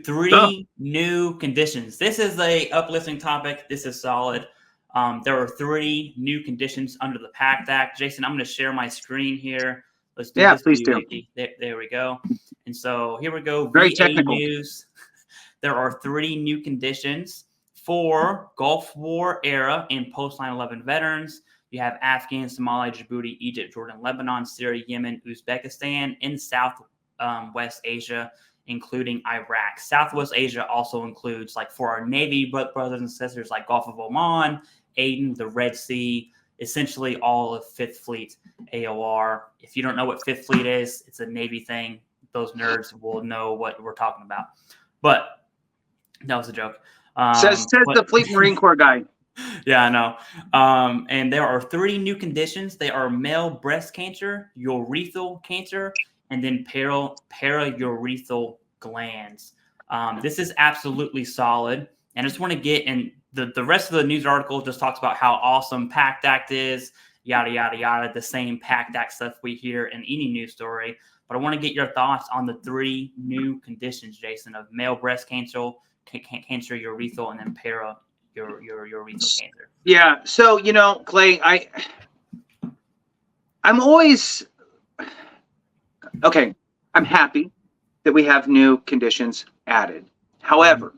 three new conditions. This is a uplifting topic. This is solid. There are three new conditions under the PACT Act. Jason, I'm going to share my screen here. Let's do this. Please do. There we go. And so here we go. Very VA technical news. There are three new conditions for Gulf War era and post 9/11 veterans. You have Afghan, Somalia, Djibouti, Egypt, Jordan, Lebanon, Syria, Yemen, Uzbekistan, and Southwest Asia, including Iraq. Southwest Asia also includes, like, for our Navy brothers and sisters, like Gulf of Oman, Aden, the Red Sea, essentially all of Fifth Fleet AOR. If you don't know what Fifth Fleet is, it's a Navy thing. Those nerds will know what we're talking about. But that was a joke. Says the Fleet Marine Corps guy. Yeah, I know. And there are three new conditions. They are male breast cancer, urethral cancer, and then paraurethral glands. This is absolutely solid. And I just want to get in the rest of the news article just talks about how awesome PACT Act is, yada, yada, yada, the same PACT Act stuff we hear in any news story. But I want to get your thoughts on the three new conditions, Jason, of male breast cancer, urethral, and then urethral cancer. Yeah. So, Clay, I'm always okay. I'm happy that we have new conditions added. However,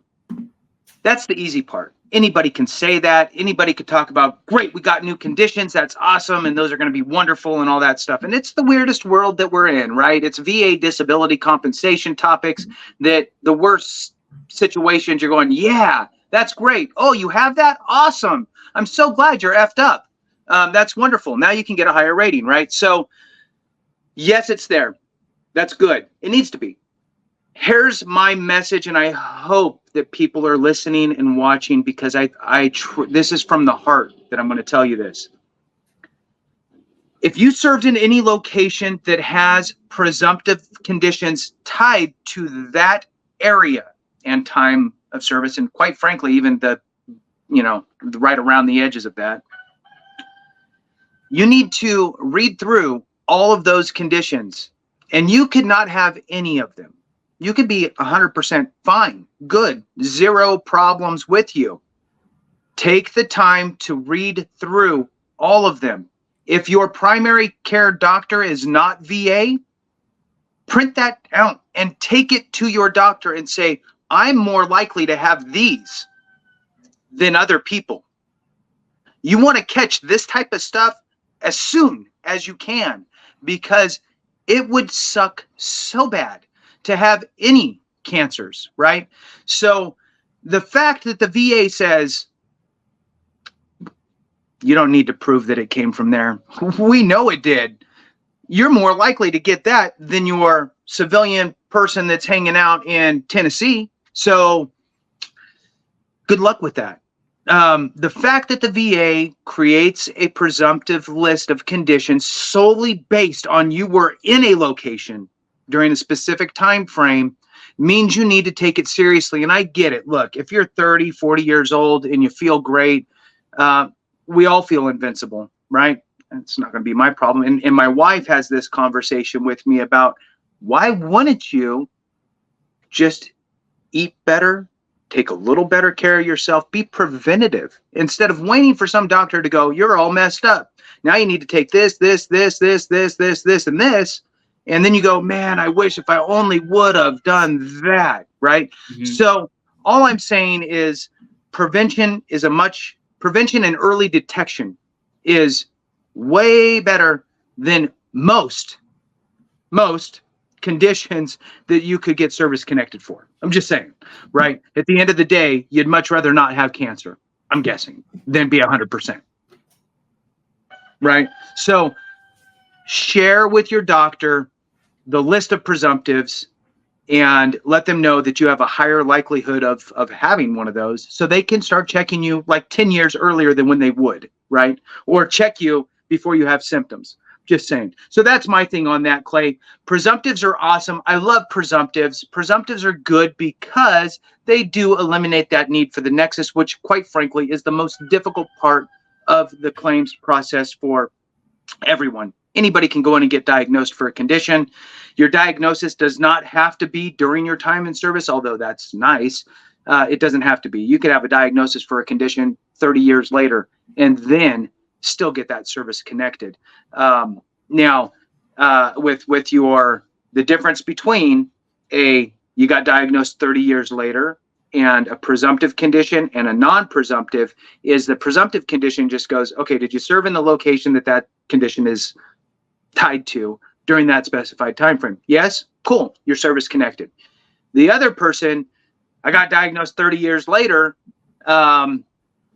that's the easy part. Anybody can say that. Anybody could talk about, great, we got new conditions. That's awesome. And those are going to be wonderful and all that stuff. And it's the weirdest world that we're in, right? It's VA disability compensation topics that the worst situations you're going, yeah, that's great. Oh, you have that? Awesome. I'm so glad you're effed up. That's wonderful. Now you can get a higher rating, right? So yes, it's there. That's good. It needs to be. Here's my message, and I hope that people are listening and watching, because this is from the heart that I'm going to tell you this. If you served in any location that has presumptive conditions tied to that area and time of service, and quite frankly, even the right around the edges of that, you need to read through all of those conditions, and you could not have any of them. You could be 100% fine, good, zero problems with you. Take the time to read through all of them. If your primary care doctor is not VA, print that out and take it to your doctor and say, I'm more likely to have these than other people. You want to catch this type of stuff as soon as you can, because it would suck so bad to have any cancers, right? So the fact that the VA says, you don't need to prove that it came from there. We know it did. You're more likely to get that than your civilian person that's hanging out in Tennessee. So good luck with that. The fact that the VA creates a presumptive list of conditions solely based on you were in a location during a specific time frame means you need to take it seriously. And I get it. Look, if you're 30, 40 years old and you feel great, we all feel invincible, right? It's not going to be my problem. And my wife has this conversation with me about, why wouldn't you just eat better, take a little better care of yourself, be preventative, instead of waiting for some doctor to go, you're all messed up. Now you need to take this, and this. And then you go, man, I wish if I only would have done that, right? Mm-hmm. So all I'm saying is prevention and early detection is way better than most conditions that you could get service connected for. I'm just saying, right? At the end of the day, you'd much rather not have cancer, I'm guessing, than be 100%. Right? So share with your doctor the list of presumptives and let them know that you have a higher likelihood of having one of those, so they can start checking you like 10 years earlier than when they would, right? Or check you before you have symptoms. Just saying. So that's my thing on that, Clay. Presumptives are awesome. I love presumptives. Presumptives are good because they do eliminate that need for the nexus, which quite frankly is the most difficult part of the claims process for everyone. Anybody can go in and get diagnosed for a condition. Your diagnosis does not have to be during your time in service, although that's nice. It doesn't have to be. You could have a diagnosis for a condition 30 years later and then still get that service connected. Now, with the difference between you got diagnosed 30 years later and a presumptive condition and a non-presumptive is the presumptive condition just goes, okay, did you serve in the location that condition is tied to during that specified time frame? Yes, cool, your service connected. The other person, I got diagnosed 30 years later.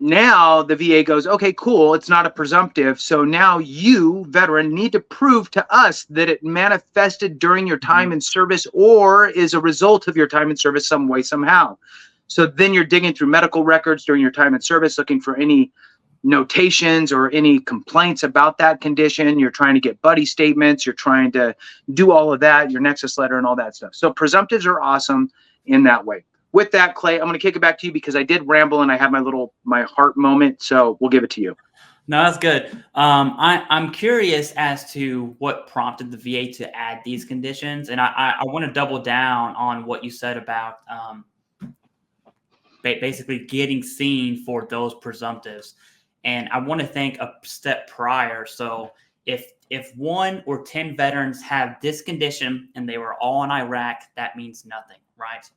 Now the VA goes, okay, cool, it's not a presumptive. So now you, veteran, need to prove to us that it manifested during your time in service or is a result of your time in service some way, somehow. So then you're digging through medical records during your time in service, looking for any notations or any complaints about that condition. You're trying to get buddy statements. You're trying to do all of that, your Nexus letter and all that stuff. So presumptives are awesome in that way. With that, Clay, I'm going to kick it back to you because I did ramble and I had my heart moment. So we'll give it to you. No, that's good. I'm curious as to what prompted the VA to add these conditions. And I want to double down on what you said about basically getting seen for those presumptives. And I want to think a step prior. So if 1 or 10 veterans have this condition and they were all in Iraq, that means nothing, right?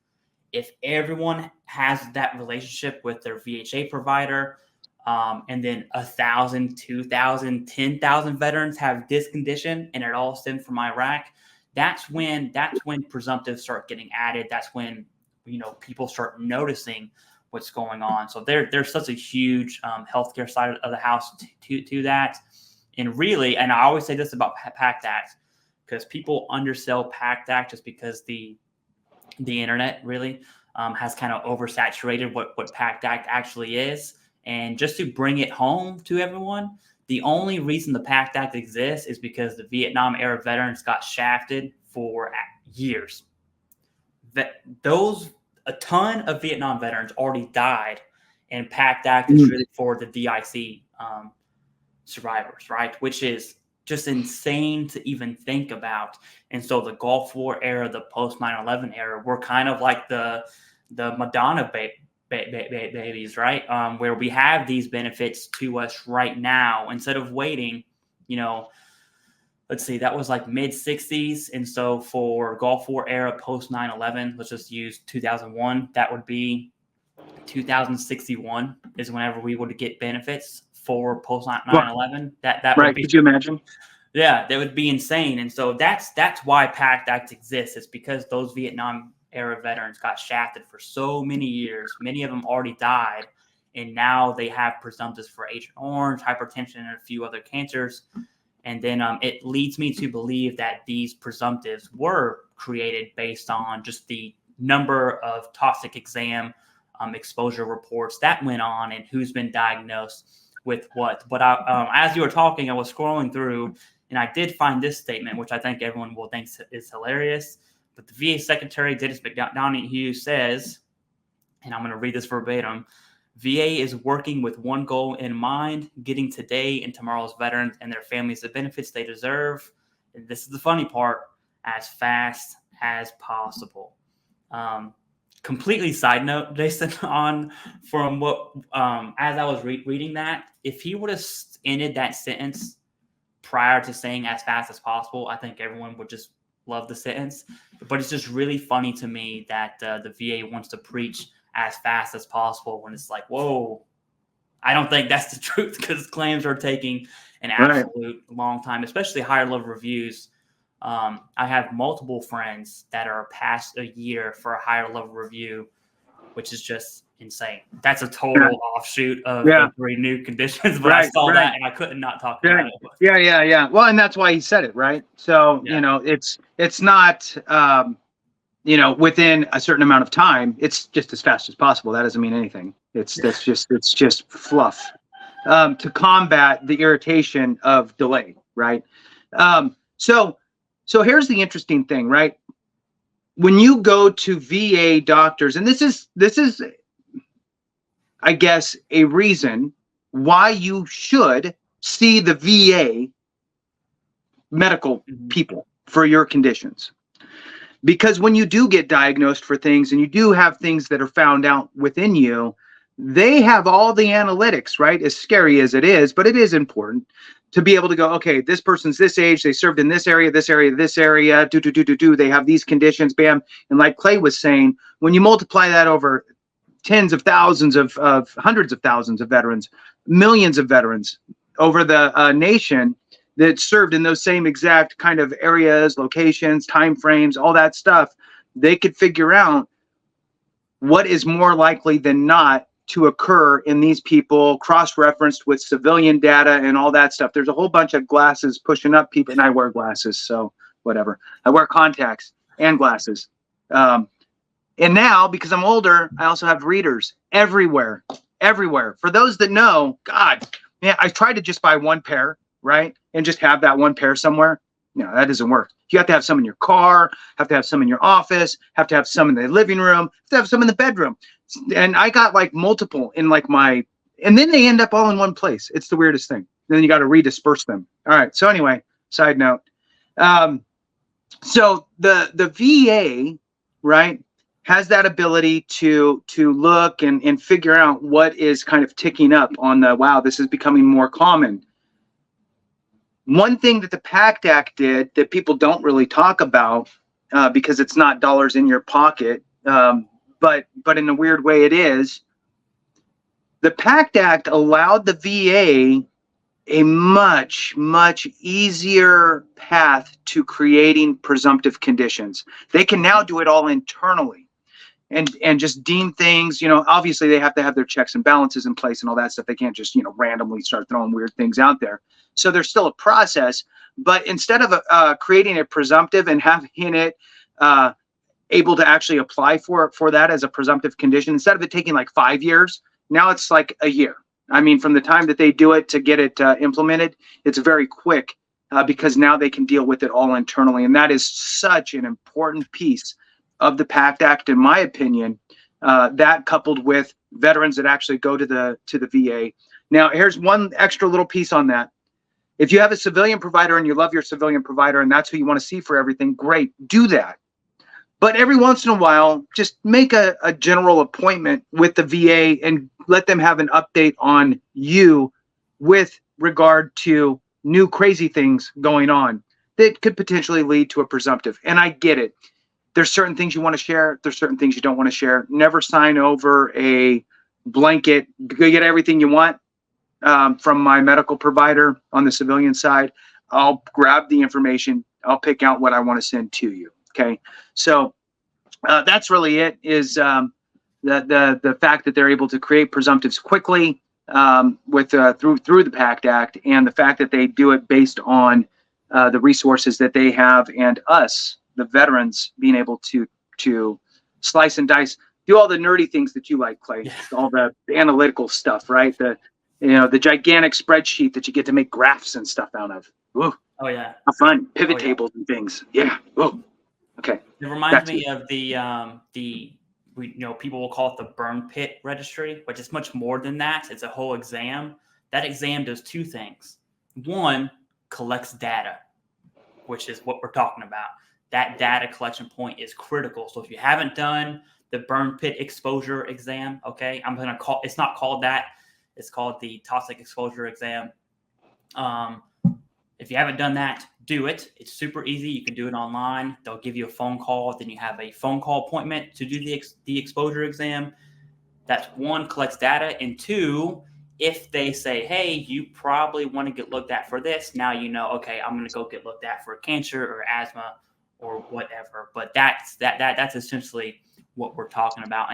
If everyone has that relationship with their VHA provider, and then 1,000, 2,000, 10,000 veterans have this condition and it all stemmed from Iraq, that's when presumptives start getting added. That's when people start noticing what's going on. So there's such a huge healthcare side of the house to that. And really, and I always say this about PACT Act, because people undersell PACT Act just because the internet really has kind of oversaturated what PACT Act actually is. And just to bring it home to everyone, the only reason the PACT Act exists is because the Vietnam era veterans got shafted for years. A ton of Vietnam veterans already died, and PACT Act is really for the DIC survivors, right? Which is just insane to even think about. And so the Gulf War era, the post 9/11 era, were kind of like the Madonna babies, right? Where we have these benefits to us right now instead of waiting, let's see, that was like mid 60s. And so for Gulf War era post 9/11, let's just use 2001. That would be 2061 is whenever we would get benefits for post 9/11. That right. would be, could you imagine? Yeah, that would be insane. And so that's why PACT Act exists. It's because those Vietnam era veterans got shafted for so many years. Many of them already died, and now they have presumptives for Agent Orange, hypertension, and a few other cancers. And then it leads me to believe that these presumptives were created based on just the number of toxic exam exposure reports that went on and who's been diagnosed with what. But as you were talking, I was scrolling through, and I did find this statement, which I think everyone will think is hilarious. But the VA Secretary, Dennis McDonough, says, and I'm going to read this verbatim, VA is working with one goal in mind, getting today and tomorrow's veterans and their families the benefits they deserve. And this is the funny part, as fast as possible. Completely side note, Jason, from what, as I was reading that, if he would have ended that sentence prior to saying as fast as possible, I think everyone would just love the sentence. But it's just really funny to me that the VA wants to preach as fast as possible when it's like, whoa, I don't think that's the truth, because claims are taking an absolute long time, especially higher level reviews. I have multiple friends that are past a year for a higher level review, which is just insane. That's a total offshoot of the 3 new conditions, but I saw that and I couldn't not talk about it. Yeah. Well, and that's why he said it, right? So, it's not, within a certain amount of time. It's just as fast as possible. That doesn't mean anything. It's just fluff to combat the irritation of delay, right? So here's the interesting thing, right? When you go to VA doctors, and this is, I guess, a reason why you should see the VA medical people for your conditions. Because when you do get diagnosed for things and you do have things that are found out within you, they have all the analytics, right? As scary as it is, but it is important to be able to go, okay, this person's this age, they served in this area, this area, this area, they have these conditions, bam. And like Clay was saying, when you multiply that over tens of thousands of hundreds of thousands of veterans, millions of veterans over the nation that served in those same exact kind of areas, locations, time frames, all that stuff, they could figure out what is more likely than not to occur in these people, cross-referenced with civilian data and all that stuff. There's a whole bunch of glasses pushing up people, and I wear glasses, so whatever. I wear contacts and glasses. And now, because I'm older, I also have readers everywhere. For those that know, God, man, I tried to just buy one pair, right? And just have that one pair somewhere. No, that doesn't work. You have to have some in your car, have to have some in your office, have to have some in the living room, have to have some in the bedroom. And I got like multiple in like and then they end up all in one place. It's the weirdest thing. And then you got to redisperse them. All right. So anyway, side note. So the VA, right, has that ability to look and figure out what is kind of ticking up on wow, this is becoming more common. One thing that the PACT Act did that people don't really talk about because it's not dollars in your pocket, but in a weird way it is, the PACT Act allowed the VA a much easier path to creating presumptive conditions. They can now do it all internally and just deem things, obviously they have to have their checks and balances in place and all that stuff. They can't just, randomly start throwing weird things out there. So there's still a process, but instead of creating a presumptive and having it able to actually apply for that as a presumptive condition, instead of it taking like 5 years, now it's like a year. I mean, from the time that they do it to get it implemented, it's very quick because now they can deal with it all internally. And that is such an important piece of the PACT Act, in my opinion, that coupled with veterans that actually go to the VA. Now, here's one extra little piece on that. If you have a civilian provider and you love your civilian provider and that's who you want to see for everything, great, do that. But every once in a while, just make a general appointment with the VA and let them have an update on you with regard to new crazy things going on that could potentially lead to a presumptive. And I get it. There's certain things you want to share. There's certain things you don't want to share. Never sign over a blanket, go get everything you want from my medical provider on the civilian side. I'll grab the information. I'll pick out what I want to send to you. Okay. So that's really it, is the fact that they're able to create presumptives quickly with through the PACT Act, and the fact that they do it based on the resources that they have, and us, the veterans, being able to slice and dice, do all the nerdy things that you like, Clay, all the analytical stuff, right? The gigantic spreadsheet that you get to make graphs and stuff out of. Ooh. Oh yeah. How fun. Pivot tables and things. Yeah. Ooh. Okay. It reminds me of people will call it the burn pit registry, but it's much more than that. It's a whole exam. That exam does two things. One, collects data, which is what we're talking about. That data collection point is critical. So if you haven't done the burn pit exposure exam, okay, it's not called that. It's called the toxic exposure exam. If you haven't done that, do it. It's super easy. You can do it online. They'll give you a phone call. Then you have a phone call appointment to do the exposure exam. That's one, collects data. And two, if they say, hey, you probably want to get looked at for this, now you know, okay, I'm going to go get looked at for cancer or asthma or whatever. But that's essentially what we're talking about.